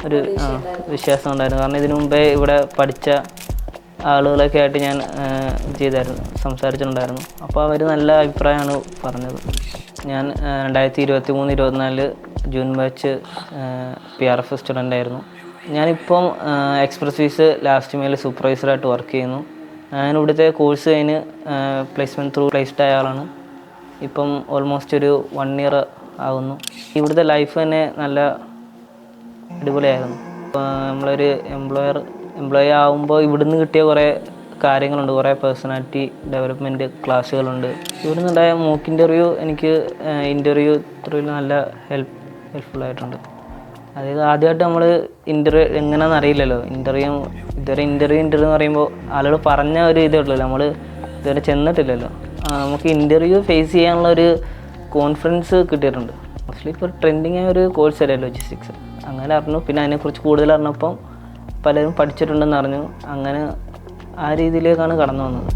ഒരു വിശ്വാസം ഉണ്ടായിരുന്നു. കാരണം ഇതിനു മുമ്പേ ഇവിടെ പഠിച്ച ആളുകളൊക്കെ ആയിട്ട് ഞാൻ സംസാരിച്ചിട്ടുണ്ടായിരുന്നു. അപ്പോൾ അവർ നല്ല അഭിപ്രായമാണ് പറഞ്ഞത്. ഞാൻ 2023-24 ജൂൺ ബാച്ച് PRF സ്റ്റുഡൻ്റ് ആയിരുന്നു. ഞാനിപ്പം എക്സ്പ്രസ് ഫീസ് ലാസ്റ്റ് മെയിൽ സൂപ്പർവൈസറായിട്ട് വർക്ക് ചെയ്യുന്നു. ഞാൻ ഇവിടുത്തെ കോഴ്സ് കഴിഞ്ഞ് പ്ലേസ്മെൻറ്റ് ത്രൂ പ്ലേസ്ഡ് ആയ ആളാണ്. ഇപ്പം ഓൾമോസ്റ്റ് ഒരു 1 ഇയർ ആകുന്നു. ഇവിടുത്തെ ലൈഫ് തന്നെ നല്ല അടിപൊളിയായിരുന്നു. നമ്മളൊരു എംപ്ലോയി ആകുമ്പോൾ ഇവിടുന്ന് കിട്ടിയ കുറേ കാര്യങ്ങളുണ്ട്, കുറേ പേഴ്സണാലിറ്റി ഡെവലപ്മെൻറ്റ് ക്ലാസ്സുകളുണ്ട്. ഇവിടുന്ന് ഉണ്ടായ മോക്ക് ഇൻ്റർവ്യൂ എനിക്ക് ഇൻ്റർവ്യൂ ത്രൂവിൽ നല്ല ഹെൽപ്ഫുള്ളായിട്ടുണ്ട്. അതായത് ആദ്യമായിട്ട് നമ്മൾ ഇൻ്റർവ്യൂ എങ്ങനെയാണെന്ന് അറിയില്ലല്ലോ. ഇതുവരെ ഇൻ്റർവ്യൂ എന്ന് പറയുമ്പോൾ ആളുകൾ പറഞ്ഞ ഒരു ഇതേ ഉള്ളല്ലോ, നമ്മൾ ഇതുവരെ ചെന്നിട്ടില്ലല്ലോ. നമുക്ക് ഇൻ്റർവ്യൂ ഫേസ് ചെയ്യാനുള്ള ഒരു കോൺഫിഡൻസ് കിട്ടിയിട്ടുണ്ട്. മോസ്റ്റ്ലി ഇപ്പോൾ ട്രെൻഡിങ് ആയ ഒരു കോഴ്സ് അല്ലേ ലോജിസ്റ്റിക്സ്. അങ്ങനെ അറിഞ്ഞു. പിന്നെ അതിനെക്കുറിച്ച് കൂടുതൽ അറിഞ്ഞപ്പം പലരും പഠിച്ചിട്ടുണ്ടെന്ന് അറിഞ്ഞു. അങ്ങനെ ആ രീതിയിലേക്കാണ് കടന്നു വന്നത്.